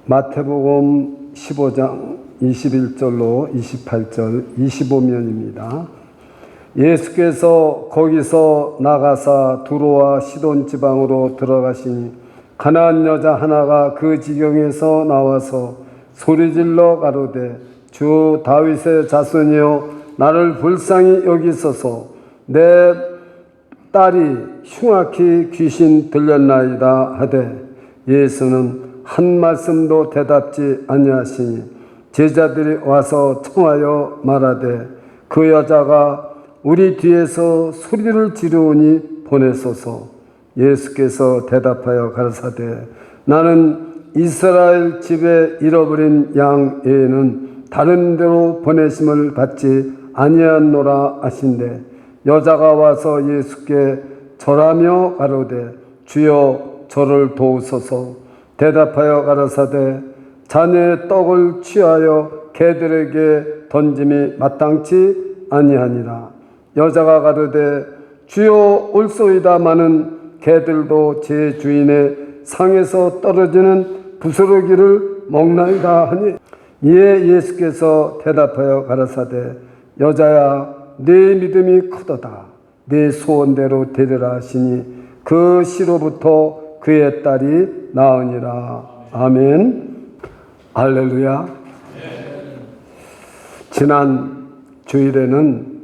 마태복음 15장 21절로 28절 25면입니다. 예수께서 거기서 나가사 두로와 시돈 지방으로 들어가시니 가나안 여자 하나가 그 지경에서 나와서 소리질러 가로되 주 다윗의 자손이여 나를 불쌍히 여기소서 내 딸이 흉악히 귀신 들렸나이다 하되 예수는 한 말씀도 대답지 아니하시니 제자들이 와서 청하여 말하되 그 여자가 우리 뒤에서 소리를 지르오니 보내소서. 예수께서 대답하여 가라사대 나는 이스라엘 집에 잃어버린 양 외에는 다른 데로 보내심을 받지 아니하노라 하신대 여자가 와서 예수께 절하며 가로되 주여 저를 도우소서. 대답하여 가라사대 자네의 떡을 취하여 개들에게 던짐이 마땅치 아니하니라. 여자가 가로되 주여 올소이다마는 개들도 제 주인의 상에서 떨어지는 부스러기를 먹나이다 하니 이에 예수께서 대답하여 가라사대 여자야 네 믿음이 크도다. 네 소원대로 되리라 하시니 그 시로부터 그의 딸이 나으니라. 아멘. 할렐루야. 지난 주일에는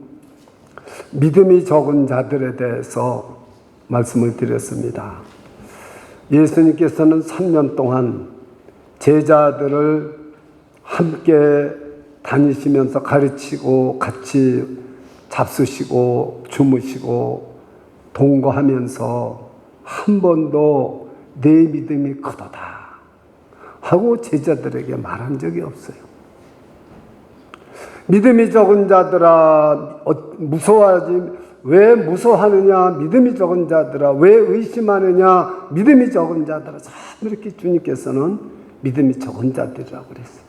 믿음이 적은 자들에 대해서 말씀을 드렸습니다. 예수님께서는 3년 동안 제자들을 함께 다니시면서 가르치고 같이 잡수시고 주무시고 동거하면서 한 번도 내 믿음이 크도다 하고 제자들에게 말한 적이 없어요. 믿음이 적은 자들아 무서워하지 왜 무서워하느냐 믿음이 적은 자들아 왜 의심하느냐 믿음이 적은 자들아 참 이렇게 주님께서는 믿음이 적은 자들이라고 그랬어요.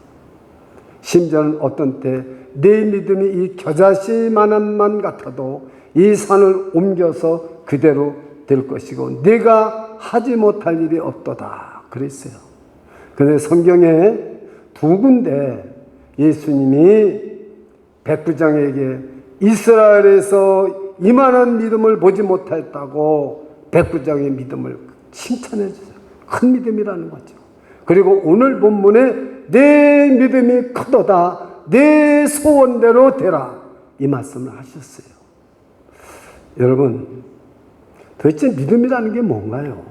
심지어는 어떤 때 내 믿음이 이 겨자씨만한 같아도 이 산을 옮겨서 그대로 될 것이고 네가 하지 못할 일이 없도다 그랬어요. 그런데 성경에 두 군데 예수님이 백부장에게 이스라엘에서 이만한 믿음을 보지 못했다고 백부장의 믿음을 칭찬해 주세요. 큰 믿음이라는 거죠. 그리고 오늘 본문에 내 믿음이 크도다 내 소원대로 되라 이 말씀을 하셨어요. 여러분 도대체 믿음이라는 게 뭔가요?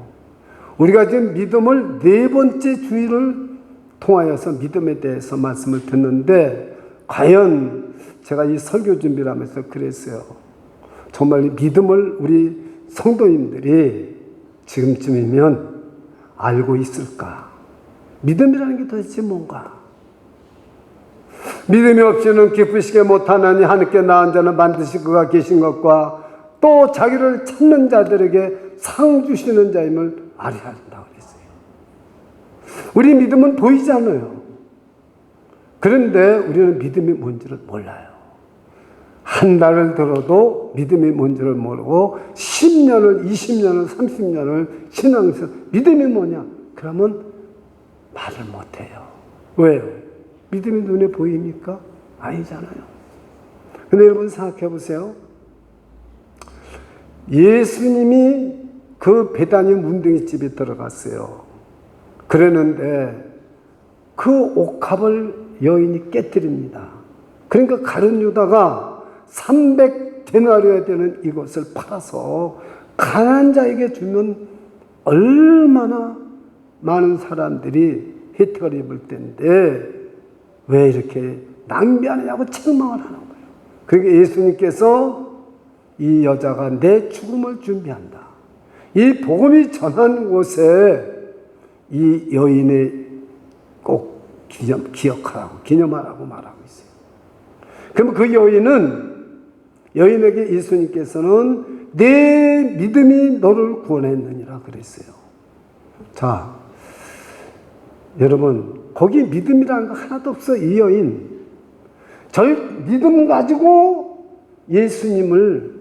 우리가 지금 믿음을 네 번째 주일을 통하여서 믿음에 대해서 말씀을 듣는데 과연 제가 이 설교 준비를 하면서 그랬어요. 정말 믿음을 우리 성도님들이 지금쯤이면 알고 있을까? 믿음이라는 게 도대체 뭔가? 믿음이 없이는 기쁘시게 못하나니 하늘께 나은 자는 반드시 그가 계신 것과 또 자기를 찾는 자들에게 상 주시는 자임을 알아야 한다고 그랬어요. 우리 믿음은 보이지 않아요. 그런데 우리는 믿음이 뭔지를 몰라요. 한 달을 들어도 믿음이 뭔지를 모르고 10년을 20년을 30년을 신앙에서 믿음이 뭐냐? 그러면 말을 못해요. 왜요? 믿음이 눈에 보입니까? 아니잖아요. 근데 여러분 생각해 보세요. 예수님이 그 베다니 문둥이 집에 들어갔어요. 그랬는데 그 옥합을 여인이 깨뜨립니다. 그러니까 가룟 유다가 300데나리오야 되는 이것을 팔아서 가난한 자에게 주면 얼마나 많은 사람들이 혜택을 입을 텐데 왜 이렇게 낭비하느냐고 책망을 하는 거예요. 그러니까 예수님께서 이 여자가 내 죽음을 준비한다. 이 복음이 전한 곳에 이 여인의 꼭 기념하라고 말하고 있어요. 그럼 그 여인에게 예수님께서는 내 믿음이 너를 구원했느니라 그랬어요. 자, 여러분 거기 믿음이라는 거 하나도 없어. 이 여인 저희 믿음 가지고 예수님을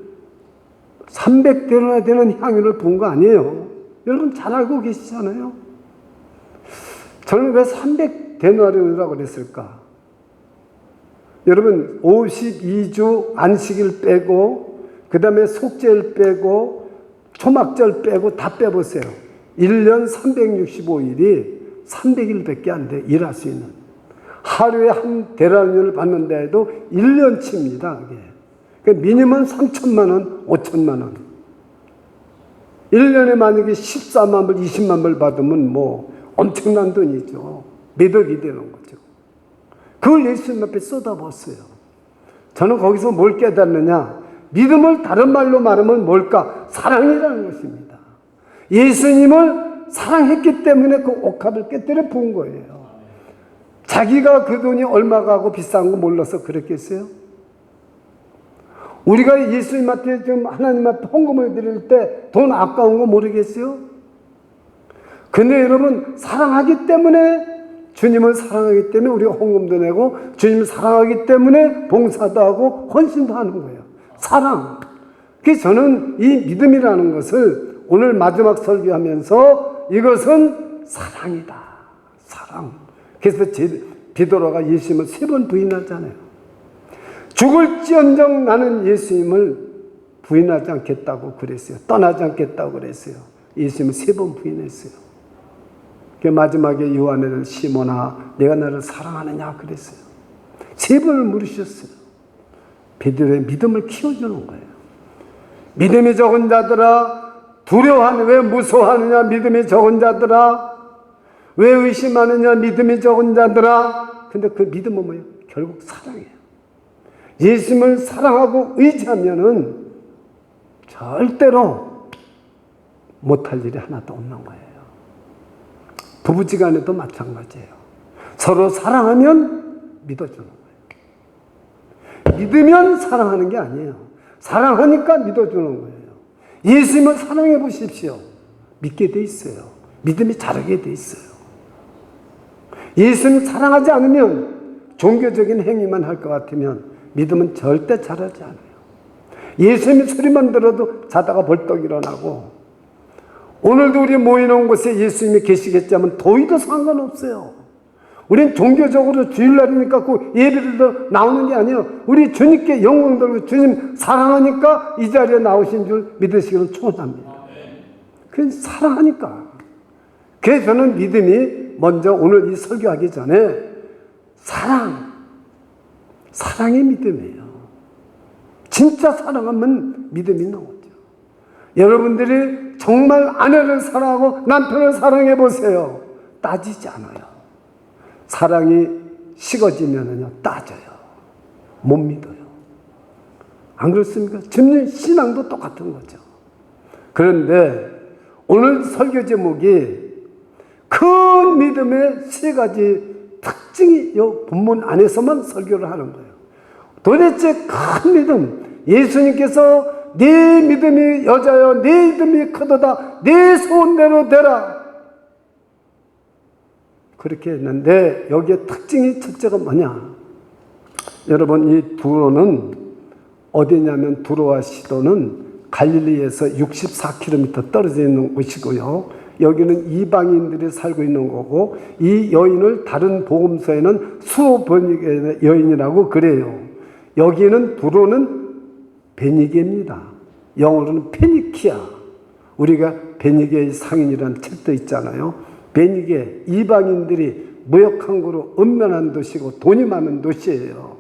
300대나 되는 향유를 본 거 아니에요. 여러분 잘 알고 계시잖아요. 저는 왜 300데나리온이라고 그랬을까? 여러분 52주 안식일 빼고 그 다음에 속죄일 빼고 초막절 빼고 다 빼보세요. 1년 365일이 300일밖에 안 돼. 일할 수 있는. 하루에 한 데나리온을 받는다 해도 1년치입니다. 그러니까 미니멈 3천만 원, 5천만 원. 1년에 만약에 14만 불, 20만 불 받으면 뭐 엄청난 돈이죠. 몇 억이 되는 거죠. 그걸 예수님 앞에 쏟아부었어요. 저는 거기서 뭘 깨닫느냐? 믿음을 다른 말로 말하면 뭘까? 사랑이라는 것입니다. 예수님을 사랑했기 때문에 그 옥합을 깨뜨려 부은 거예요. 자기가 그 돈이 얼마가 하고 비싼 거 몰라서 그랬겠어요? 우리가 예수님한테 지금 하나님 앞에 헌금을 드릴 때 돈 아까운 거 모르겠어요? 근데 여러분 사랑하기 때문에 주님을 사랑하기 때문에 우리가 헌금도 내고 주님을 사랑하기 때문에 봉사도 하고 헌신도 하는 거예요. 사랑. 그래서 저는 이 믿음이라는 것을 오늘 마지막 설교하면서 이것은 사랑이다. 사랑. 그래서 베드로가 예수님을 3번 부인하잖아요. 죽을지언정 나는 예수님을 부인하지 않겠다고 그랬어요. 떠나지 않겠다고 그랬어요. 예수님을 3번 부인했어요. 그 마지막에 요한을 시몬아 내가 나를 사랑하느냐 그랬어요. 3번을 물으셨어요. 베드로의 믿음을 키워주는 거예요. 믿음이 적은 자들아 두려워하니 왜 무서워하느냐 믿음이 적은 자들아 왜 의심하느냐 믿음이 적은 자들아. 근데 그 믿음은 뭐예요? 결국 사랑이에요. 예수님을 사랑하고 의지하면은 절대로 못할 일이 하나도 없는 거예요. 부부지간에도 마찬가지예요. 서로 사랑하면 믿어주는 거예요. 믿으면 사랑하는 게 아니에요. 사랑하니까 믿어주는 거예요. 예수님을 사랑해 보십시오. 믿게 돼 있어요. 믿음이 자라게 돼 있어요. 예수님 사랑하지 않으면 종교적인 행위만 할 것 같으면 믿음은 절대 자라지 않아요. 예수님 소리만 들어도 자다가 벌떡 일어나고 오늘도 우리 모이는 곳에 예수님이 계시겠지 하면 도의도 상관없어요. 우린 종교적으로 주일날이니까 그 예배들도 나오는 게 아니에요. 우리 주님께 영광 돌리고 주님 사랑하니까 이 자리에 나오신 줄 믿으시기를 축원합니다. 그건 사랑하니까. 그래서 저는 믿음이 먼저 오늘 이 설교하기 전에 사랑이 믿음이에요. 진짜 사랑하면 믿음이 나오죠. 여러분들이 정말 아내를 사랑하고 남편을 사랑해 보세요. 따지지 않아요. 사랑이 식어지면은요 따져요. 못 믿어요. 안 그렇습니까? 지금 신앙도 똑같은 거죠. 그런데 오늘 설교 제목이 큰 믿음의 3가지 특징이 이 본문 안에서만 설교를 하는 거예요. 도대체 큰 믿음, 예수님께서 네 믿음이 여자여 네 믿음이 크도다 네 소원대로 되라 그렇게 했는데 여기에 특징이 첫째가 뭐냐? 여러분 이 두로는 어디냐면 두로와 시도는 갈릴리에서 64km 떨어져 있는 곳이고요. 여기는 이방인들이 살고 있는 거고 이 여인을 다른 복음서에는 수로베니게 여인이라고 그래요. 여기는 두로는 베니게입니다. 영어로는 페니키아. 우리가 베니게의 상인이라는 책도 있잖아요. 베니게 이방인들이 무역항구로 음란한 도시고 돈이 많은 도시예요.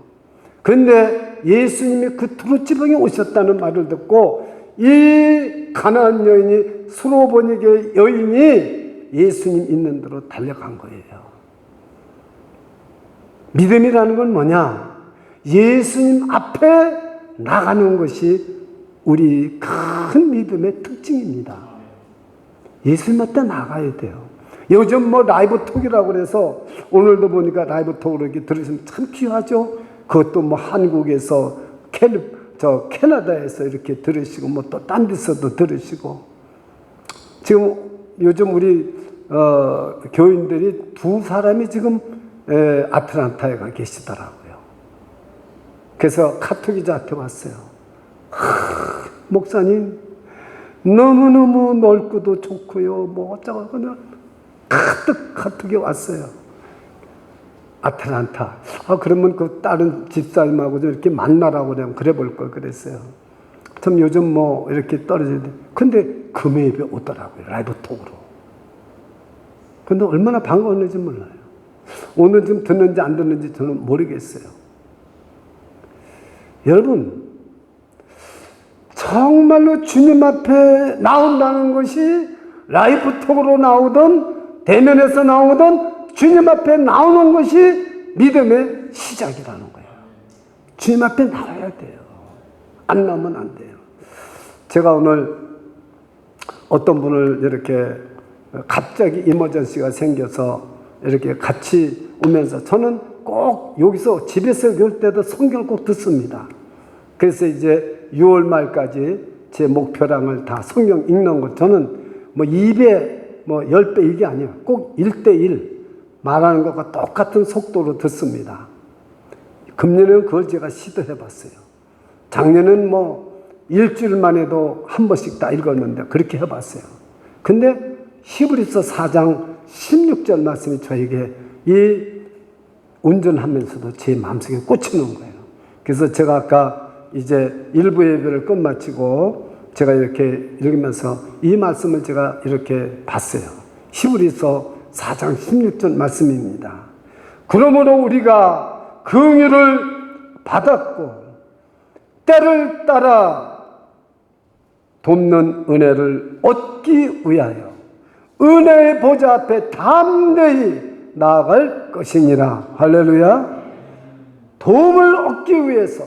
그런데 예수님이 그 두로 지방에 오셨다는 말을 듣고 이 가나안 여인이 수로베니게 여인이 예수님 있는 데로 달려간 거예요. 믿음이라는 건 뭐냐? 예수님 앞에 나가는 것이 우리 큰 믿음의 특징입니다. 예수님 앞에 나가야 돼요. 요즘 뭐 라이브 톡이라고 그래서 오늘도 보니까 라이브 톡으로 이렇게 들으시면 참 귀하죠? 그것도 뭐 한국에서 캐나다에서 이렇게 들으시고 뭐 또 딴 데서도 들으시고 지금 요즘 우리 교인들이 2사람이 지금 아틀란타에 가 계시더라고요. 그래서 카톡이 저한테 왔어요. 목사님 너무너무 넓고도 좋고요 뭐 어쩌고 가득 왔어요. 아틀란타. 그러면 그 다른 집사님하고 좀 이렇게 만나라고 그래 볼 걸 그랬어요. 참 요즘 뭐 이렇게 떨어지는데. 근데 금요 예배 오더라고요. 라이브 톡으로. 근데 얼마나 반가웠는지 몰라요. 오늘 좀 듣는지 안 듣는지 저는 모르겠어요. 여러분, 정말로 주님 앞에 나온다는 것이 라이브 톡으로 나오든 대면에서 나오든 주님 앞에 나오는 것이 믿음의 시작이라는 거예요. 주님 앞에 나와야 돼요. 안 나오면 안 돼요. 제가 오늘 어떤 분을 이렇게 갑자기 이머전시가 생겨서 이렇게 같이 오면서 저는 꼭 여기서 집에서 올 때도 성경을 꼭 듣습니다. 그래서 이제 6월 말까지 제 목표량을 다 성경 읽는 것. 저는 뭐 2배, 뭐 10배 이게 아니에요. 꼭 1대1 말하는 것과 똑같은 속도로 듣습니다. 금년에는 그걸 제가 시도해 봤어요. 작년엔 뭐 일주일만 해도 한 번씩 다 읽었는데 그렇게 해 봤어요. 근데 히브리서 4장 16절 말씀이 저에게 이 운전하면서도 제 마음속에 꽂히는 거예요. 그래서 제가 아까 이제 일부 예배를 끝마치고 제가 이렇게 읽으면서 이 말씀을 제가 이렇게 봤어요. 히브리서 4장 16절 말씀입니다. 그러므로 우리가 긍휼을 받았고 때를 따라 돕는 은혜를 얻기 위하여 은혜의 보좌 앞에 담대히 나아갈 것이니라. 할렐루야. 도움을 얻기 위해서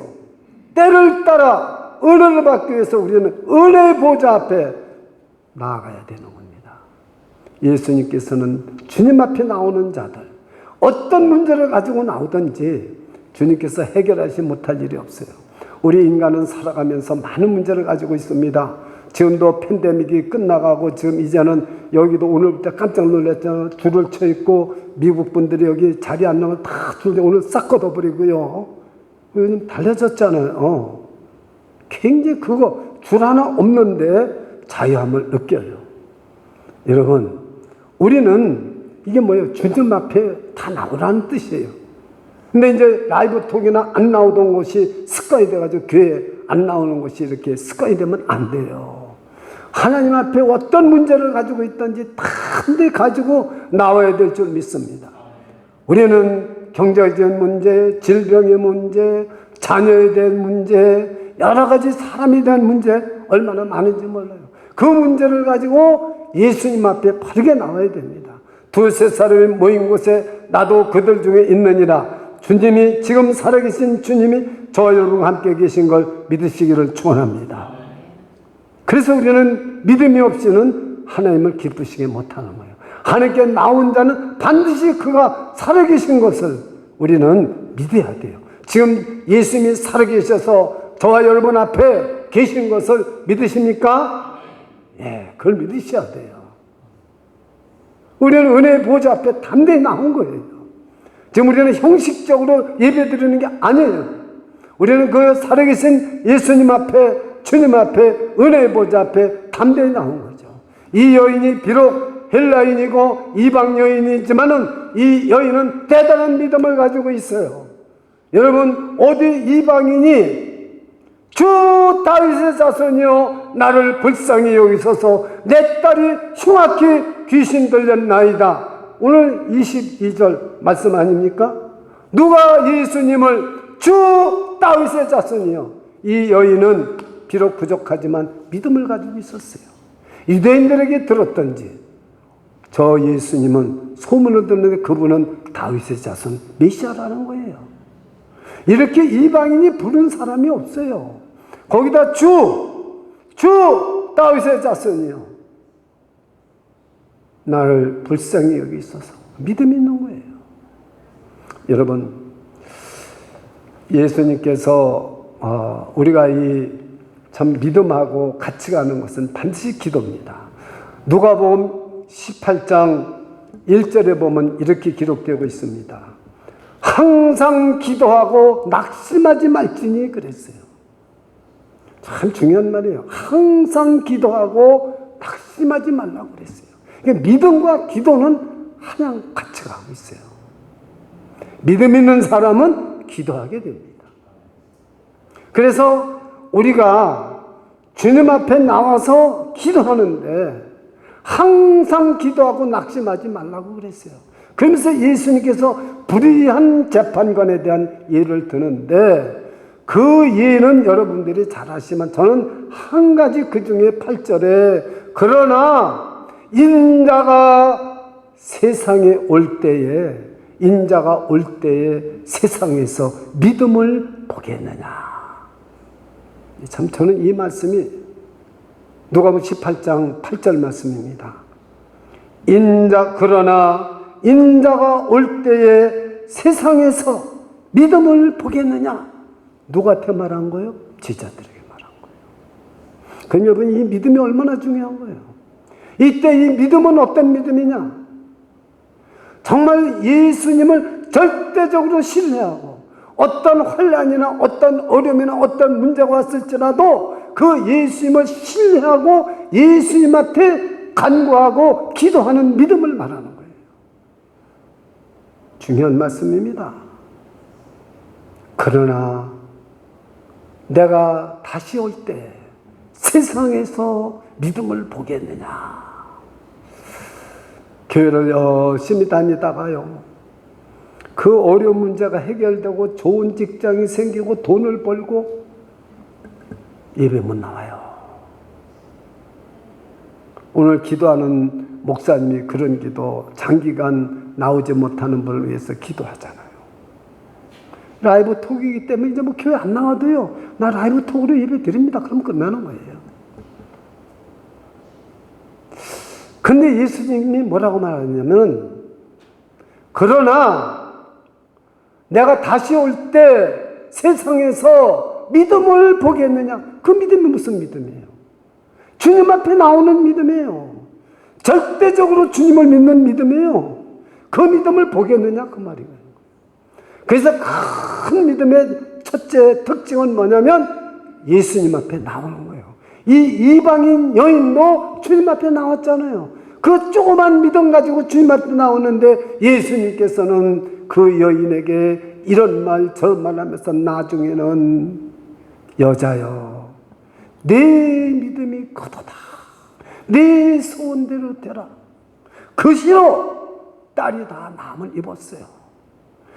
때를 따라 은혜를 받기 위해서 우리는 은혜의 보좌 앞에 나아가야 되는 겁니다. 예수님께서는 주님 앞에 나오는 자들, 어떤 문제를 가지고 나오든지 주님께서 해결하지 못할 일이 없어요. 우리 인간은 살아가면서 많은 문제를 가지고 있습니다. 지금도 팬데믹이 끝나가고 지금 이제는 여기도 오늘부터 깜짝 놀랐잖아요. 줄을 쳐 있고 미국 분들이 여기 자리 안 나면 다 줄 오늘 싹 걷어버리고요. 요즘 달라졌잖아요. 굉장히 그거 줄 하나 없는데 자유함을 느껴요. 여러분, 우리는 이게 뭐예요? 주님 앞에 다 나오라는 뜻이에요. 근데 이제 라이브 톡이나 안 나오던 것이 습관이 돼가지고 교회에 안 나오는 것이 이렇게 습관이 되면 안 돼요. 하나님 앞에 어떤 문제를 가지고 있든지 담대히 가지고 나와야 될 줄 믿습니다. 우리는 경제적인 문제, 질병의 문제, 자녀에 대한 문제, 여러 가지 사람에 대한 문제 얼마나 많은지 몰라요. 그 문제를 가지고 예수님 앞에 바르게 나와야 됩니다. 두세 사람이 모인 곳에 나도 그들 중에 있느니라. 주님이 지금 살아계신 주님이 저와 여러분과 함께 계신 걸 믿으시기를 축원합니다. 그래서 우리는 믿음이 없이는 하나님을 기쁘시게 못하는 거예요. 하나님께 나온 자는 반드시 그가 살아계신 것을 우리는 믿어야 돼요. 지금 예수님이 살아계셔서 저와 여러분 앞에 계신 것을 믿으십니까? 예, 그걸 믿으셔야 돼요. 우리는 은혜의 보좌 앞에 담대히 나온 거예요. 지금 우리는 형식적으로 예배드리는 게 아니에요. 우리는 그 살아계신 예수님 앞에, 주님 앞에, 은혜의 보좌 앞에 담대히 나온 거죠. 이 여인이 비록 헬라인이고 이방 여인이지만은 이 여인은 대단한 믿음을 가지고 있어요. 여러분, 어디 이방인이 주 다윗의 자손이여 나를 불쌍히 여기소서, 내 딸이 흉악히 귀신 들렸나이다. 오늘 22절 말씀 아닙니까? 누가 예수님을 주 다윗의 자손이요. 이 여인은 비록 부족하지만 믿음을 가지고 있었어요. 유대인들에게 들었던지 저 예수님은 소문을 듣는데 그분은 다윗의 자손 메시아라는 거예요. 이렇게 이방인이 부른 사람이 없어요. 거기다 주 다윗의 자손이요. 나를 불쌍히 여기 있어서 믿음이 있는 거예요. 여러분, 예수님께서 우리가 이 참 믿음하고 같이 가는 것은 반드시 기도입니다. 누가복음 18장 1절에 보면 이렇게 기록되고 있습니다. 항상 기도하고 낙심하지 말지니 그랬어요. 참 중요한 말이에요. 항상 기도하고 낙심하지 말라고 그랬어요. 그러니까 믿음과 기도는 그냥 같이 가고 있어요. 믿음 있는 사람은 기도하게 됩니다. 그래서 우리가 주님 앞에 나와서 기도하는데 항상 기도하고 낙심하지 말라고 그랬어요. 그러면서 예수님께서 불의한 재판관에 대한 예를 드는데 그 예는 여러분들이 잘 아시지만 저는 한 가지 그 중에 8절에 그러나 인자가 세상에 올 때에 세상에서 믿음을 보겠느냐. 참 저는 이 말씀이 누가복음 18장 8절 말씀입니다. 그러나 인자가 올 때에 세상에서 믿음을 보겠느냐. 누구한테 말한 거예요? 제자들에게 말한 거예요. 그럼 여러분 이 믿음이 얼마나 중요한 거예요? 이때 이 믿음은 어떤 믿음이냐? 정말 예수님을 절대적으로 신뢰하고 어떤 환난이나 어떤 어려움이나 어떤 문제가 왔을지라도 그 예수님을 신뢰하고 예수님한테 간구하고 기도하는 믿음을 말하는 거예요. 중요한 말씀입니다. 그러나 내가 다시 올 때 세상에서 믿음을 보겠느냐. 교회를 열심히 다니다가요, 그 어려운 문제가 해결되고 좋은 직장이 생기고 돈을 벌고 예배 못 나와요. 오늘 기도하는 목사님이 그런 기도, 장기간 나오지 못하는 분을 위해서 기도하잖아요. 라이브 톡이기 때문에 이제 뭐 교회 안 나와도요, 나 라이브 톡으로 예배 드립니다. 그럼 끝나는 거예요. 근데 예수님이 뭐라고 말하냐면, 그러나 내가 다시 올 때 세상에서 믿음을 보겠느냐? 그 믿음이 무슨 믿음이에요? 주님 앞에 나오는 믿음이에요. 절대적으로 주님을 믿는 믿음이에요. 그 믿음을 보겠느냐? 그 말이에요. 그래서 큰 믿음의 첫째 특징은 뭐냐면 예수님 앞에 나오는 거예요. 이 이방인 여인도 주님 앞에 나왔잖아요. 그 조그만 믿음 가지고 주님 앞에 나오는데 예수님께서는 그 여인에게 이런 말 저런 말 하면서 나중에는 여자여 내 믿음이 크도다. 내 소원대로 되라. 그 시로 딸이 다 남을 입었어요.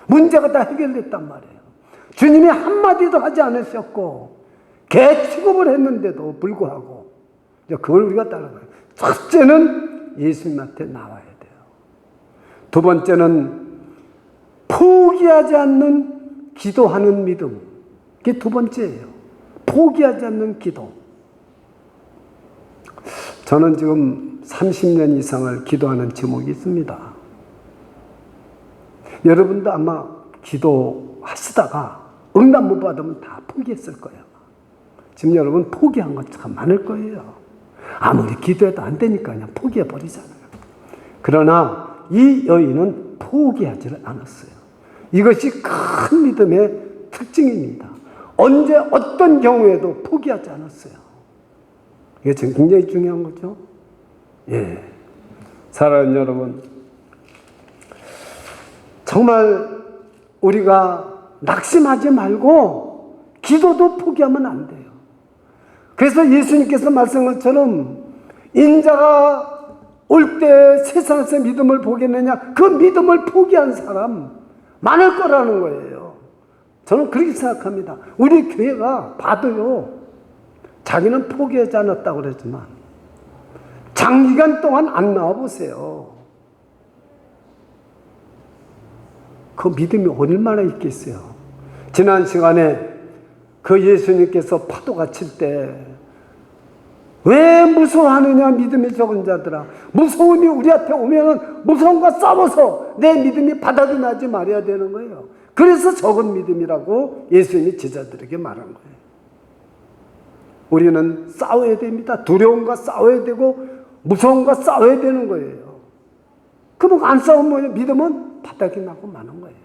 문제가 다 해결됐단 말이에요. 주님이 한마디도 하지 않으셨고 개 취급을 했는데도 불구하고 그걸 우리가 따라가요. 첫째는 예수님한테 나와야 돼요. 두 번째는 포기하지 않는 기도하는 믿음. 그게 두 번째예요. 포기하지 않는 기도. 저는 지금 30년 이상을 기도하는 제목이 있습니다. 여러분도 아마 기도하시다가 응답 못 받으면 다 포기했을 거예요. 지금 여러분 포기한 거 참 많을 거예요. 아무리 기도해도 안 되니까 그냥 포기해버리잖아요. 그러나 이 여인은 포기하지를 않았어요. 이것이 큰 믿음의 특징입니다. 언제 어떤 경우에도 포기하지 않았어요. 이게 지금 굉장히 중요한 거죠. 예. 사랑하는 여러분, 정말 우리가 낙심하지 말고 기도도 포기하면 안 돼요. 그래서 예수님께서 말씀한 것처럼 인자가 올 때 세상에서 믿음을 보겠느냐, 그 믿음을 포기한 사람 많을 거라는 거예요. 저는 그렇게 생각합니다. 우리 교회가 봐도요, 자기는 포기하지 않았다고 그랬지만 장기간 동안 안 나와보세요. 그 믿음이 얼마나 있겠어요. 지난 시간에 그 예수님께서 파도가 칠 때 왜 무서워하느냐 믿음이 적은 자들아. 무서움이 우리한테 오면은 무서움과 싸워서 내 믿음이 바닥이 나지 말아야 되는 거예요. 그래서 적은 믿음이라고 예수님이 제자들에게 말한 거예요. 우리는 싸워야 됩니다. 두려움과 싸워야 되고 무서움과 싸워야 되는 거예요. 그럼 안 싸우면 믿음은 바닥이 나고 마는 거예요.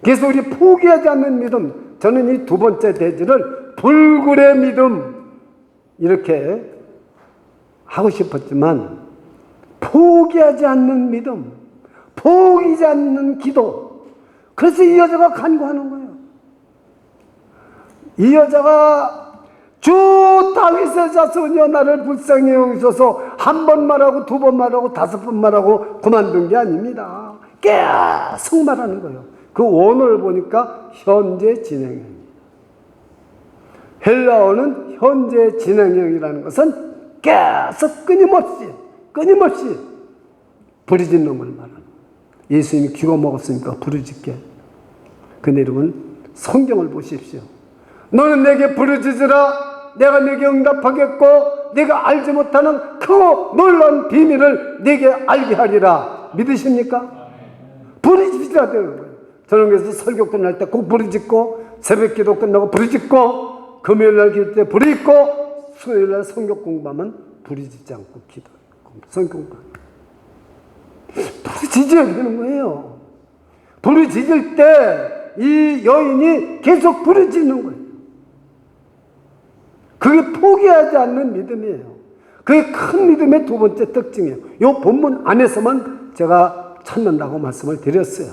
그래서 우리 포기하지 않는 믿음, 저는 이 두 번째 대지를 불굴의 믿음 이렇게 하고 싶었지만 포기하지 않는 믿음, 포기하지 않는 기도. 그래서 이 여자가 간구하는 거예요. 이 여자가 주 다윗의 자손이여 나를 불쌍히 여기소서 한 번 말하고 두 번 말하고 다섯 번 말하고 그만둔 게 아닙니다. 계속 말하는 거예요. 그 원어를 보니까 현재 진행형. 헬라어는 현재 진행형이라는 것은 계속 끊임없이 부르짖는 걸 말하는. 예수님이 귀가 먹었으니까 부르짖게. 근데 여러분 성경을 보십시오. 너는 내게 부르짖으라 내가 내게 응답하겠고 네가 알지 못하는 크고 놀라운 비밀을 네게 알게 하리라. 믿으십니까? 부르짖으라 되는 거예요. 저는 그래서 설교 끝날 때 꼭 부르짖고 새벽기도 끝나고 부르짖고 금요일날 기도 때 부르짖고 수요일날 성경 공부하면 부르짖지 않고 기도하고 성경 공부. 부르짖어야 되는 거예요. 부르짖을 때 이 여인이 계속 부르짖는 거예요. 그게 포기하지 않는 믿음이에요. 그게 큰 믿음의 두 번째 특징이에요. 이 본문 안에서만 제가 찾는다고 말씀을 드렸어요.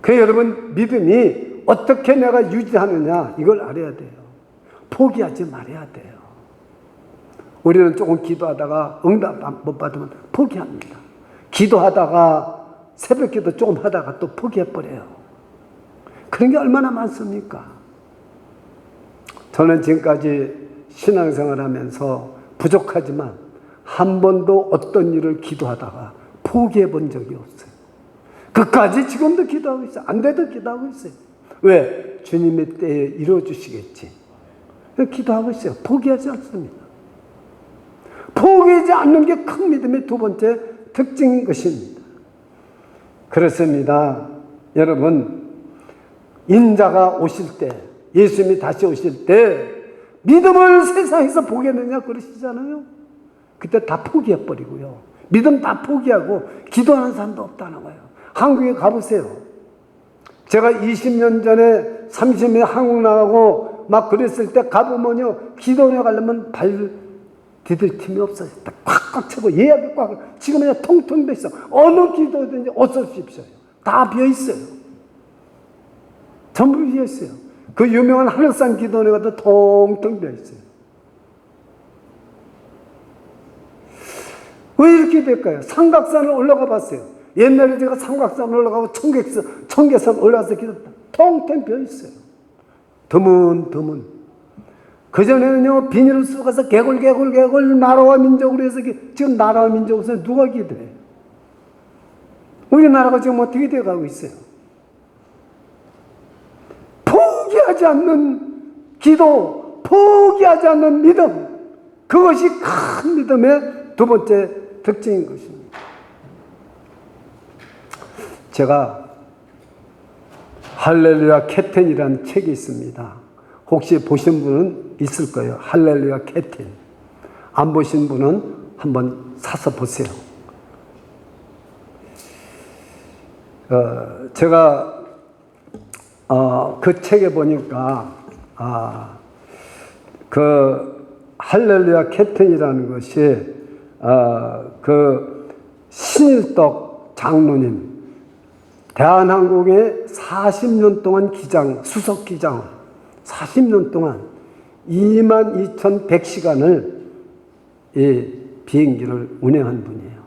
그래서 여러분 믿음이 어떻게 내가 유지하느냐 이걸 알아야 돼요. 포기하지 말아야 돼요. 우리는 조금 기도하다가 응답 못 받으면 포기합니다. 기도하다가 새벽 기도 조금 하다가 또 포기해버려요. 그런 게 얼마나 많습니까? 저는 지금까지 신앙생활 하면서 부족하지만 한 번도 어떤 일을 기도하다가 포기해 본 적이 없어요. 끝까지 지금도 기도하고 있어요. 안 돼도 기도하고 있어요. 왜? 주님의 때에 이루어주시겠지. 기도하고 있어요. 포기하지 않습니다. 포기하지 않는 게 큰 믿음의 두 번째 특징인 것입니다. 그렇습니다. 여러분, 인자가 오실 때, 예수님이 다시 오실 때 믿음을 세상에서 보겠느냐 그러시잖아요. 그때 다 포기해버리고요. 믿음 다 포기하고 기도하는 사람도 없다는 거예요. 한국에 가보세요. 제가 20년 전에 30년 한국 나가고 막 그랬을 때 가보면요. 기도원에 가려면 발 디딜 틈이 없어요. 꽉꽉 차고 예약이 꽉. 지금은 통통 비어 있어. 어느 기도든지 어서 오십시오. 다 비어 있어요. 전부 비어 있어요. 그 유명한 하늘산 기도원에 가도 통통 비어 있어요. 왜 이렇게 될까요? 삼각산을 올라가 봤어요. 옛날에 제가 삼각산 올라가고 청계산 올라가서 기도 통통 비어 있어요. 드문. 그전에는요, 비닐을 쓰고 가서 개굴, 나라와 민족으로 해서, 지금 나라와 민족에서 누가 기도해요? 우리나라가 지금 어떻게 되어가고 있어요? 포기하지 않는 기도, 포기하지 않는 믿음, 그것이 큰 믿음의 두 번째 특징인 것입니다. 제가 할렐루야 캡틴이라는 책이 있습니다. 혹시 보신 분은 있을 거예요. 할렐루야 캡틴. 안 보신 분은 한번 사서 보세요. 제가 그 책에 보니까 그 할렐루야 캡틴이라는 것이 그 신일덕 장로님 대한항공에 40년 동안 수석 기장 40년 동안 22,100시간을 이 비행기를 운행한 분이에요.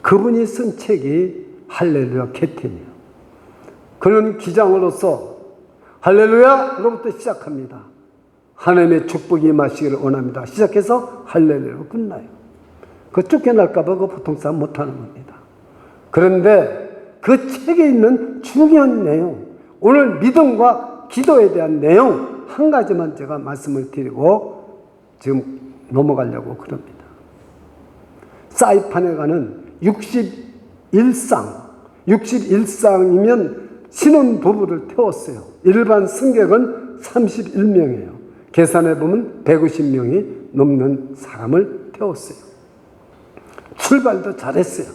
그분이 쓴 책이 할렐루야 캡틴이에요. 그는 기장으로서 할렐루야로부터 시작합니다. 하나님의 축복이 임하시기를 원합니다. 시작해서 할렐루야로 끝나요. 그 쫓겨날까봐 그 보통 사람 못하는 겁니다. 그런데 그 책에 있는 중요한 내용, 오늘 믿음과 기도에 대한 내용 한 가지만 제가 말씀을 드리고 지금 넘어가려고 그럽니다. 사이판에 가는 61쌍이면 신혼 부부를 태웠어요. 일반 승객은 31명이에요. 계산해 보면 150명이 넘는 사람을 태웠어요. 출발도 잘했어요.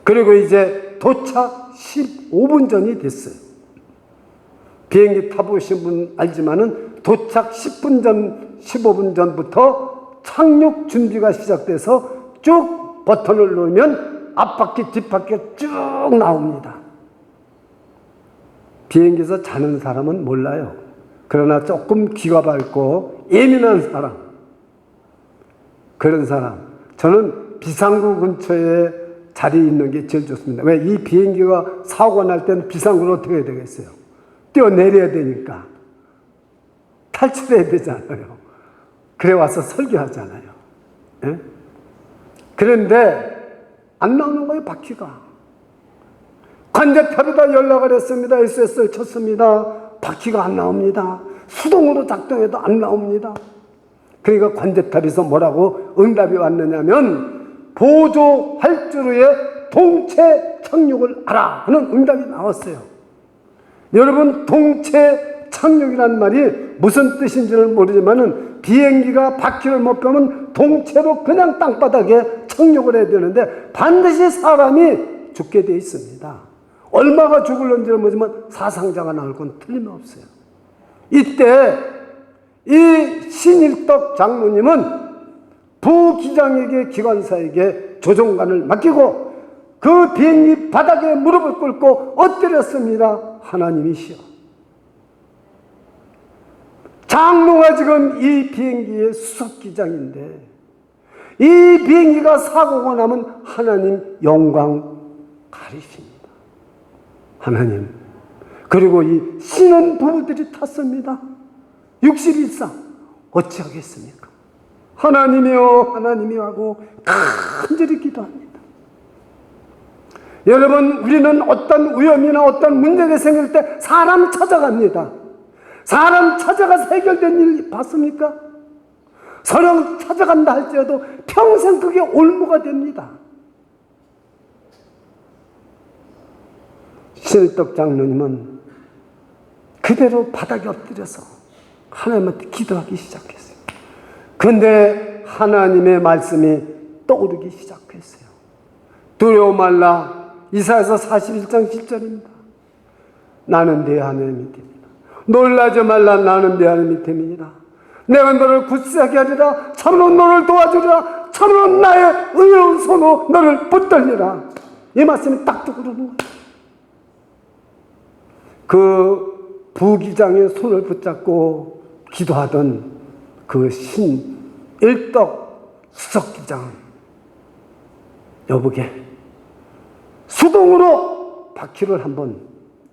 그리고 이제 도착 15분 전이 됐어요. 비행기 타보신 분 알지만은 도착 10분 전, 15분 전부터 착륙 준비가 시작돼서 쭉 버튼을 누르면 앞바퀴 뒷바퀴 쭉 나옵니다. 비행기에서 자는 사람은 몰라요. 그러나 조금 귀가 밝고 예민한 사람, 그런 사람, 저는 비상구 근처에 자리에 있는 게 제일 좋습니다. 왜? 이 비행기가 사고가 날 때는 비상구는 어떻게 해야 되겠어요? 뛰어내려야 되니까 탈출해야 되잖아요. 그래 와서 설교하잖아요. 예? 그런데 안 나오는 거예요, 바퀴가. 관제탑에다 연락을 했습니다. SS를 쳤습니다. 바퀴가 안 나옵니다. 수동으로 작동해도 안 나옵니다. 그러니까 관제탑에서 뭐라고 응답이 왔느냐면 보조 활주로에 동체 착륙을 하라 하는 응답이 나왔어요. 여러분, 동체 착륙이란 말이 무슨 뜻인지는 모르지만은 비행기가 바퀴를 못 펴면 동체로 그냥 땅바닥에 착륙을 해야 되는데 반드시 사람이 죽게 되어 있습니다. 얼마가 죽을런지는 모르지만 사상자가 나올 건 틀림없어요. 이때 이 신일덕 장로님은 부기장에게, 기관사에게 조종관을 맡기고 그 비행기 바닥에 무릎을 꿇고 엎드렸습니다. 하나님이시여, 장로가 지금 이 비행기의 수석기장인데 이 비행기가 사고가 나면 하나님 영광 가리십니다. 하나님. 그리고 이 신혼 부부들이 탔습니다. 61상 어찌하겠습니까? 하나님이여, 하나님이여 하고 간절히 기도합니다. 여러분, 우리는 어떤 위험이나 어떤 문제가 생길 때 사람 찾아갑니다. 사람 찾아가서 해결된 일 봤습니까? 서령 찾아간다 할지라도 평생 그게 올무가 됩니다. 신일덕 장로님은 그대로 바닥에 엎드려서 하나님한테 기도하기 시작했어요. 그런데 하나님의 말씀이 떠오르기 시작했어요. 두려워 말라. 이사야서 41장 10절입니다. 나는 네 하나님이 됩니다. 놀라지 말라. 나는 네 하나님이 됩니다. 내가 너를 굳세게 하리라. 참으로 너를 도와주리라. 참으로 나의 의로운 손으로 너를 붙들리라. 이 말씀이 딱 떠오르는 거예요. 그 부기장의 손을 붙잡고 기도하던 그 신일덕 수석기장, 여보게 수동으로 바퀴를 한번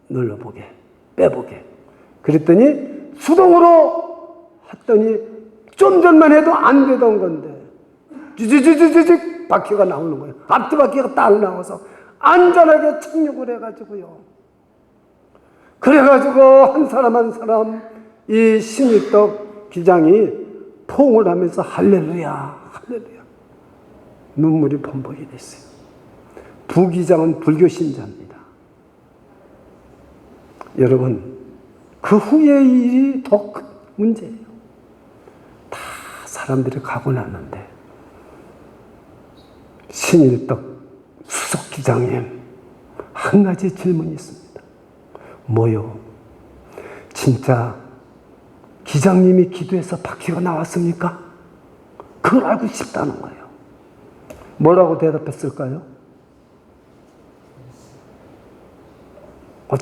눌러보게, 빼보게. 그랬더니 수동으로 했더니 좀 전만 해도 안 되던 건데 찌찌찌찌찌 바퀴가 나오는 거예요. 앞뒤바퀴가 딱 나와서 안전하게 착륙을 해가지고요. 그래가지고 한 사람 한 사람 이 신일덕 기장이 포옹을 하면서 할렐루야, 할렐루야. 눈물이 범벅이 됐어요. 부기장은 불교 신자입니다. 여러분, 그 후의 일이 더 큰 문제예요. 다 사람들이 가고 났는데 신일덕 수석기장에 한 가지 질문이 있습니다. 뭐요? 진짜 기장님이 기도해서 바퀴가 나왔습니까? 그걸 알고 싶다는 거예요. 뭐라고 대답했을까요?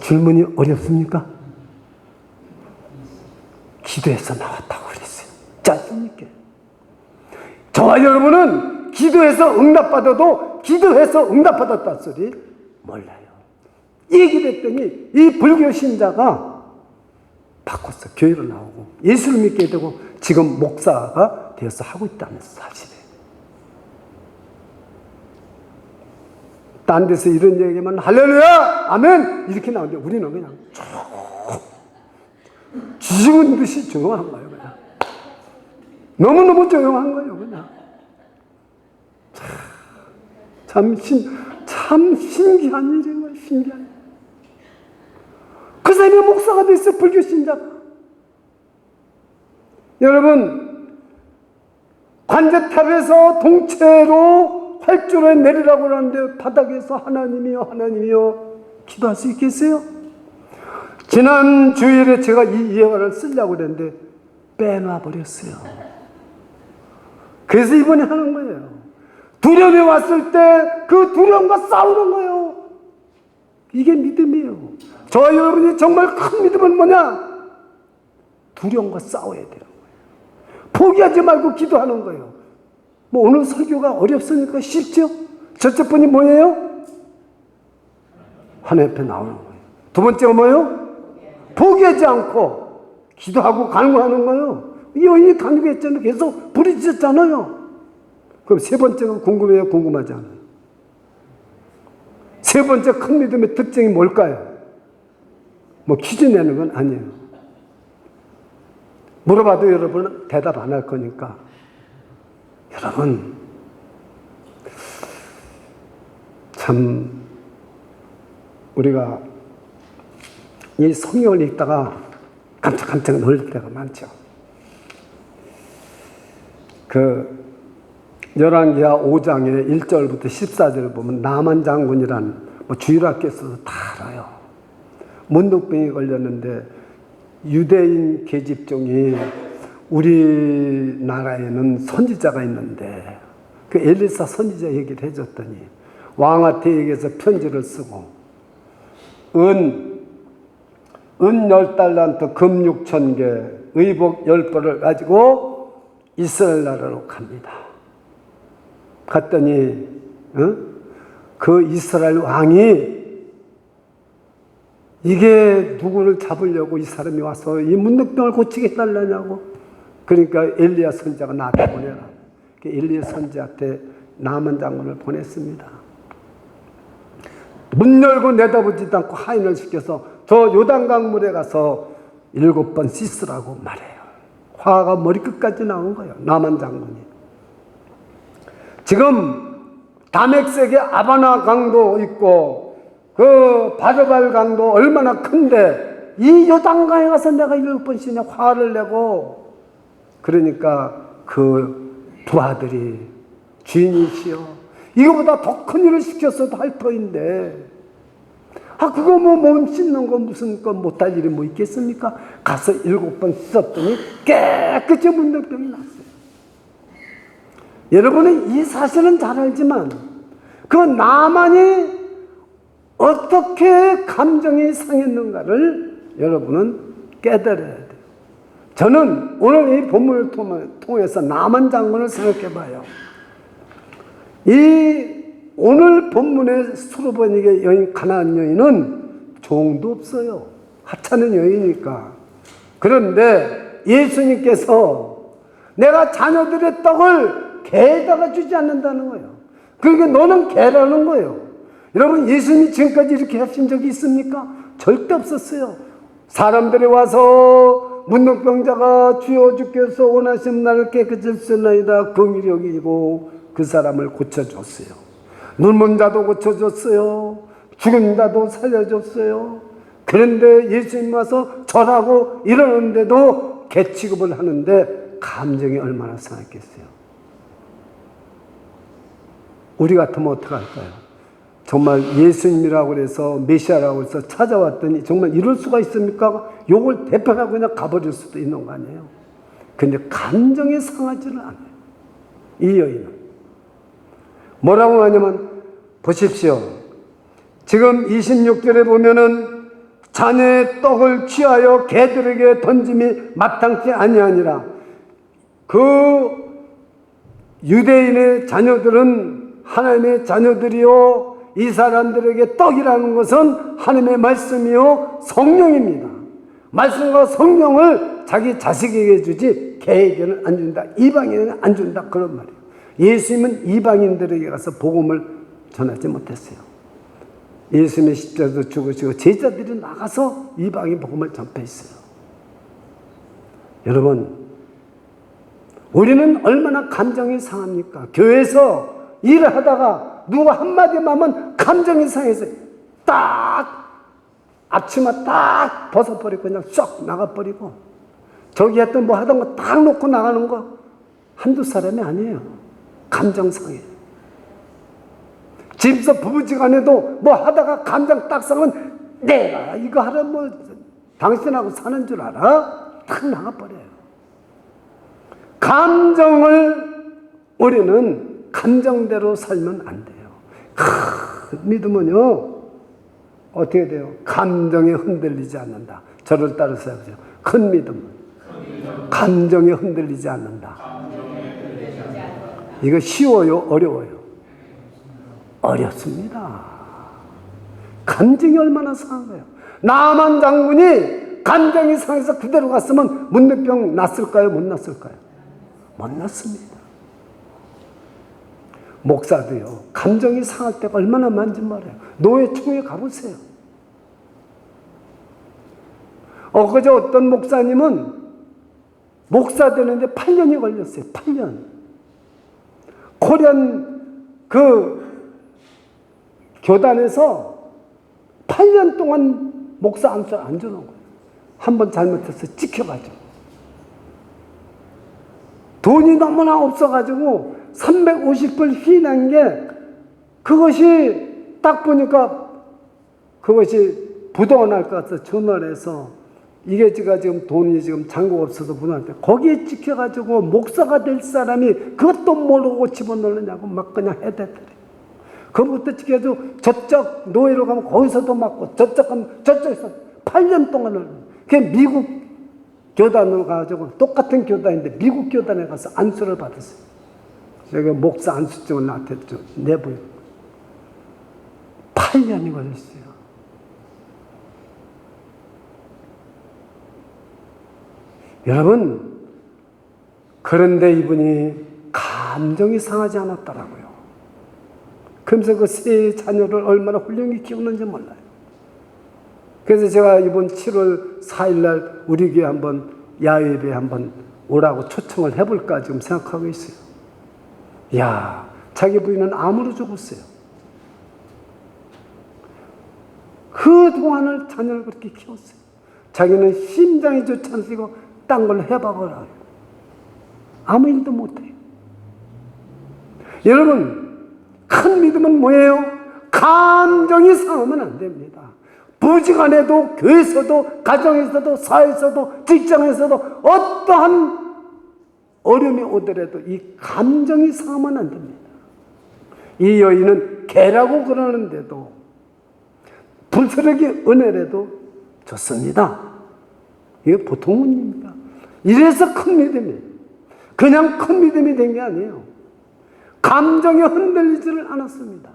질문이 어렵습니까? 기도해서 나왔다고 그랬어요. 짜증있게. 저와 여러분은 기도해서 응답받아도 기도해서 응답받았다 소리 몰라요. 얘기를 했더니 이 불교 신자가 바꿨어. 교회로 나오고 예수를 믿게 되고 지금 목사가 되어서 하고 있다면서 사실이에요. 딴 데서 이런 얘기만 할렐루야 아멘 이렇게 나오는데 우리는 그냥 죽은 듯이 조용한 거예요. 그냥 너무너무 조용한 거예요. 그냥 참 신기한 일인 거예요. 신기한 일. 그 사람이 목사가 됐어요. 불교 신자가. 여러분, 관제탑에서 동체로 활주로에 내리라고 하는데 바닥에서 하나님이여 하나님이여 기도할 수 있겠어요? 지난 주일에 제가 이 예화를 쓰려고 그랬는데 빼놔 버렸어요. 그래서 이번에 하는 거예요. 두려움이 왔을 때 그 두려움과 싸우는 거예요. 이게 믿음이에요. 저와 여러분이 정말 큰 믿음은 뭐냐? 두려움과 싸워야 되는 거예요. 포기하지 말고 기도하는 거예요. 뭐 오늘 설교가 어렵습니까? 쉽죠? 첫째 분이 뭐예요? 하나님 앞에 나오는 거예요. 두 번째가 뭐예요? 포기하지 않고 기도하고 간구하는 거예요. 이 여인이 간구했잖아요. 계속 부르짖었잖아요. 그럼 세 번째가 궁금해요? 궁금하지 않아요? 세 번째 큰 믿음의 특징이 뭘까요? 뭐 퀴즈 내는 건 아니에요. 물어봐도 여러분은 대답 안 할 거니까. 여러분, 참 우리가 이 성경을 읽다가 깜짝깜짝 놀랄 때가 많죠. 그 열왕기하 5장의 1절부터 14절을 보면 나만 장군이란 뭐 주일학교에서도 다 알아요. 문둥병이 걸렸는데 유대인 계집종이 우리나라에는 선지자가 있는데 그 엘리사 선지자 얘기를 해줬더니 왕한테 얘기해서 편지를 쓰고 은 10달란트 금 6,000개 의복 10벌을 가지고 이스라엘 나라로 갑니다. 갔더니 그 이스라엘 왕이 이게 누구를 잡으려고 이 사람이 와서 이 문둥병을 고치게 해달라냐고. 그러니까 엘리야 선지자가 나한테 보내라. 엘리야 선지자한테 나만 장군을 보냈습니다. 문 열고 내다보지도 않고 하인을 시켜서 저 요단강 물에 가서 7번 씻으라고 말해요. 화가 머리끝까지 나온 거예요. 나만 장군이. 지금 다맥색의 아바나 강도 있고 그 바르발 강도 얼마나 큰데 이 요단강에 가서 내가 7번 씻냐 화를 내고. 그러니까 그 부하들이 주인이시여 이거보다 더 큰 일을 시켰어도 할 터인데 그거 뭐 몸 씻는 거 무슨 건 못할 일이 뭐 있겠습니까? 가서 7번 씻었더니 깨끗이 문둥병이 났어요. 여러분은 이 사실은 잘 알지만 그 나만이 어떻게 감정이 상했는가를 여러분은 깨달아야 돼요. 저는 오늘 이 본문을 통해서 나만 장군을 생각해 봐요. 이 오늘 본문의 수르보니게 여인 가나안 여인은 종도 없어요. 하찮은 여인이니까. 그런데 예수님께서 내가 자녀들의 떡을 개에다가 주지 않는다는 거예요. 그러니까 너는 개라는 거예요. 여러분 예수님이 지금까지 이렇게 하신 적이 있습니까? 절대 없었어요. 사람들이 와서 문둥병자가 주여 주께서 원하시면 나를 깨끗이 쓰나이다 긍휼히 여기고 그 사람을 고쳐줬어요. 눈먼 자도 고쳐줬어요. 죽은 자도 살려줬어요. 그런데 예수님 와서 절하고 이러는데도 개 취급을 하는데 감정이 얼마나 상했겠어요. 우리 같으면 어떡할까요? 정말 예수님이라고 해서 메시아라고 해서 찾아왔더니 정말 이럴 수가 있습니까? 욕을 대표하고 그냥 가버릴 수도 있는 거 아니에요? 근데 감정이 상하지를 않아요. 이 여인은. 뭐라고 하냐면 보십시오. 지금 26절에 보면은 자녀의 떡을 취하여 개들에게 던짐이 마땅치 아니하니라. 그 유대인의 자녀들은 하나님의 자녀들이요 이 사람들에게 떡이라는 것은 하나님의 말씀이요 성령입니다. 말씀과 성령을 자기 자식에게 주지 개에게는 안 준다. 이방인에게는 안 준다. 그런 말이에요. 예수님은 이방인들에게 가서 복음을 전하지 못했어요. 예수님의 십자가도 죽으시고 제자들이 나가서 이방인 복음을 전파했어요. 여러분, 우리는 얼마나 감정이 상합니까? 교회에서 일을 하다가 누가 한마디만 하면 감정이 상해서 딱 앞치마 딱 벗어버리고 그냥 쏙 나가버리고 저기 했던 뭐 하던 거 딱 놓고 나가는 거 한두 사람이 아니에요. 감정 상해. 집에서 부부지간에도 뭐 하다가 감정 딱 상하면 내가 이거 하려 뭐 당신하고 사는 줄 알아? 딱 나가버려요. 감정을 우리는 감정대로 살면 안 돼요. 믿음은요, 어떻게 돼요? 감정에 흔들리지 않는다. 저를 따라서 해보세요. 큰 믿음은 감정에 흔들리지 않는다. 이거 쉬워요? 어려워요? 어렵습니다. 감정이 얼마나 상한 거예요. 나만 장군이 감정이 상해서 그대로 갔으면 문대병 났을까요? 못 났을까요? 못 났습니다. 목사도요, 감정이 상할 때가 얼마나 많은지 말이에요. 노예총회 가보세요. 그저 어떤 목사님은 목사 되는데 8년이 걸렸어요. 8년. 코리안 교단에서 8년 동안 목사 안수를 안 주는 거예요. 한번 잘못해서 찍혀가지고. 돈이 너무나 없어가지고 350불 휘난 게 그것이 딱 보니까 그것이 부도가 날 것 같아서 전화를 해서 이게 제가 지금 돈이 지금 잔고가 없어서 문화한테 거기에 찍혀가지고 목사가 될 사람이 그것도 모르고 집어넣느냐고 막 그냥 해대더래. 그부터 찍혀가지고 저쪽 노예로 가면 거기서도 맞고 저쪽 가면 저쪽에서 8년 동안을 그게 미국 교단으로 가가지고 똑같은 교단인데 미국 교단에 가서 안수를 받았어요. 제가 목사 안수증을 나한테 내보여. 8년이 걸렸어요. 여러분, 그런데 이분이 감정이 상하지 않았더라고요. 그러면서 그 세 자녀를 얼마나 훌륭히 키우는지 몰라요. 그래서 제가 이번 7월 4일 날 우리 교회 한번 야외예배 한번 오라고 초청을 해볼까 지금 생각하고 있어요. 이야, 자기 부인은 암으로 죽었어요. 그동안을 자녀를 그렇게 키웠어요. 자기는 심장이 좋지 않으시고 딴 걸 해봐보라. 아무 일도 못해요. 여러분, 큰 믿음은 뭐예요? 감정이 상하면 안 됩니다. 부지간에도 교회에서도 가정에서도 사회에서도 직장에서도 어떠한 어려움이 오더라도 이 감정이 상하면 안 됩니다. 이 여인은 개라고 그러는데도 부스러기 은혜라도 좋습니다. 이게 보통 문입니다. 이래서 큰 믿음이에요. 그냥 큰 믿음이 된 게 아니에요. 감정에 흔들리지를 않았습니다.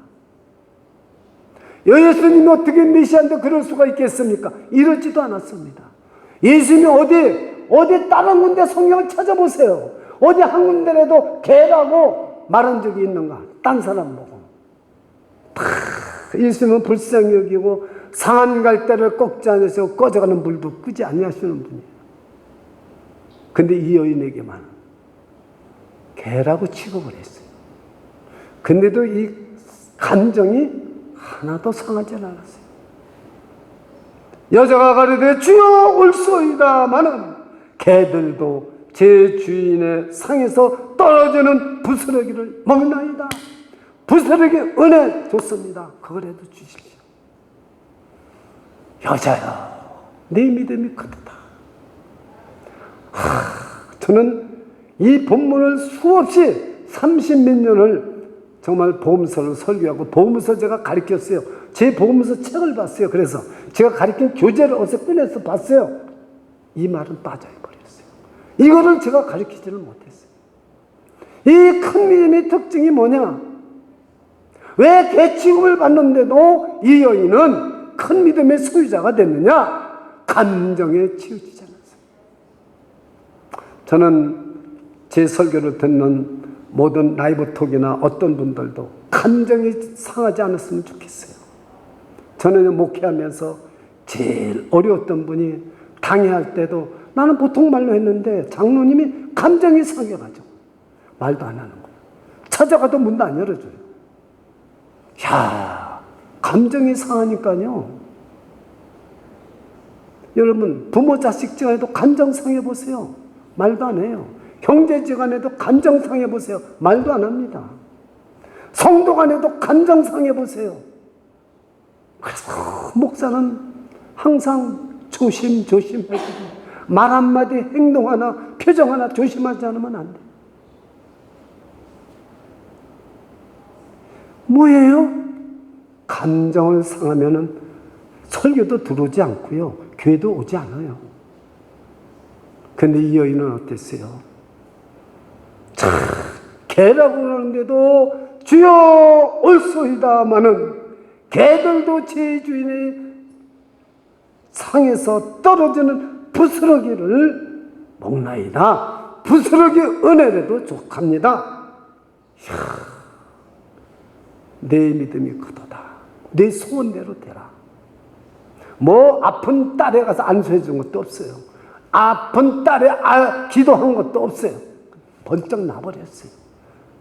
예수님이 어떻게 메시아인데 그럴 수가 있겠습니까? 이러지도 않았습니다. 예수님이 어디 다른 군데 성경을 찾아보세요. 어디 한 군데라도 개라고 말한 적이 있는가? 딴 사람 보고. 예수님은 불쌍히 여기고 상한 갈대를 꺾지 않으시고 꺼져가는 물도 끄지 아니하시는 분이에요. 근데 이 여인에게만 개라고 취급을 했어요. 근데도 이 감정이 하나도 상하지 않았어요. 여자가 가로되 주여 올소이다마는 개들도 제 주인의 상에서 떨어지는 부스러기를 먹나이다. 부스러기 은혜 좋습니다. 그거라도 주십시오. 여자야, 네 믿음이 크다. 저는 이 본문을 수없이 30몇 년을 정말 복음서를 설교하고 복음서 제가 가르쳤어요. 제 복음서 책을 봤어요. 그래서 제가 가르친 교재를 어디서 꺼내서 봤어요. 이 말은 빠져버렸어요. 이거를 제가 가르치지를 못했어요. 이 큰 믿음의 특징이 뭐냐? 왜 개 취급을 받는데도 이 여인은 큰 믿음의 소유자가 됐느냐? 감정에 치우치지 않았어요. 저는 제 설교를 듣는 모든 라이브 톡이나 어떤 분들도 감정이 상하지 않았으면 좋겠어요. 저는 목회하면서 제일 어려웠던 분이 당회할 때도 나는 보통 말로 했는데 장로님이 감정이 상해가지고 말도 안 하는 거예요. 찾아가도 문도 안 열어줘요. 야, 감정이 상하니까요. 여러분, 부모 자식지간에도 감정 상해보세요. 말도 안 해요. 형제지간에도 감정 상해보세요. 말도 안 합니다. 성도 간에도 감정 상해보세요. 그래서 목사는 항상 조심해주고 말 한마디 행동 하나 표정 하나 조심하지 않으면 안 돼. 뭐예요? 감정을 상하면은 설교도 들어오지 않고요. 교회도 오지 않아요. 근데 이 여인은 어땠어요? 참, 개라고 그러는데도 주여 올소이다마는 개들도 제 주인의 상에서 떨어지는 부스러기를 먹나이다. 부스러기 은혜라도 족합니다. 이야, 내 믿음이 크도다. 내 소원대로 되라. 뭐 아픈 딸에 가서 안수해 준 것도 없어요. 아픈 딸에 기도한 것도 없어요. 번쩍 나버렸어요.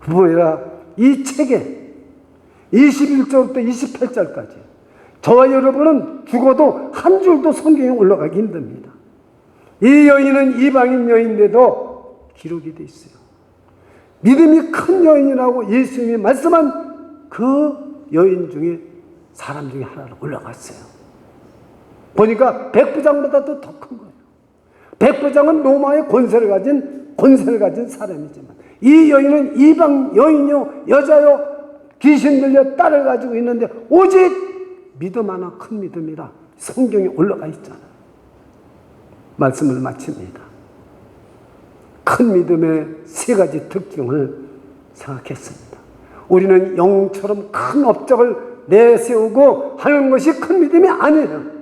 뭐야, 이 책에 21절부터 28절까지 저와 여러분은 죽어도 한 줄도 성경에 올라가기 힘듭니다. 이 여인은 이방인 여인인데도 기록이 돼 있어요. 믿음이 큰 여인이라고 예수님이 말씀한 그 여인 중에 사람 중에 하나로 올라갔어요. 보니까 백부장보다도 더 큰 거예요. 백부장은 로마의 권세를 가진 사람이지만 이 여인은 이방 여인요, 여자요, 귀신 들려 딸을 가지고 있는데 오직 믿음 하나 큰 믿음이라 성경에 올라가 있잖아요. 말씀을 마칩니다. 큰 믿음의 세 가지 특징을 생각했습니다. 우리는 영처럼 큰 업적을 내세우고 하는 것이 큰 믿음이 아니에요.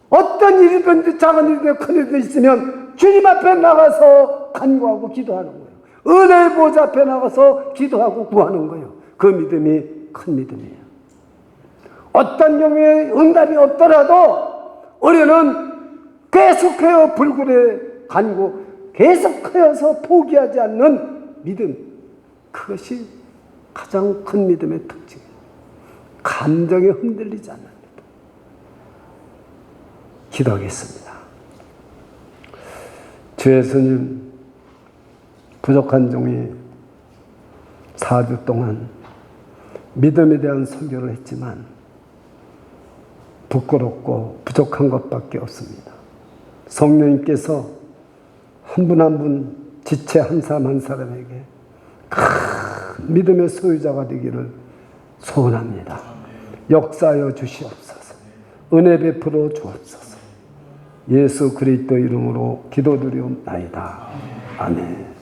어떤 일이든지 작은 일이든 큰 일이든 있으면 주님 앞에 나가서 간구하고 기도하는 거예요. 은혜의 보좌 앞에 나가서 기도하고 구하는 거예요. 그 믿음이 큰 믿음이에요. 어떤 경우에 응답이 없더라도 우리는 계속해요 불굴의 간구, 계속하여서 포기하지 않는 믿음, 그것이 가장 큰 믿음의 특징이에요. 감정에 흔들리지 않는 믿음. 기도하겠습니다. 주 예수님, 부족한 종이 4주 동안 믿음에 대한 설교를 했지만 부끄럽고 부족한 것밖에 없습니다. 성령님께서 한 분 한 분 지체 한 사람 한 사람에게 큰 믿음의 소유자가 되기를 소원합니다. 역사하여 주시옵소서. 은혜 베풀어 주옵소서. 예수 그리스도 이름으로 기도드리옵나이다. 아멘.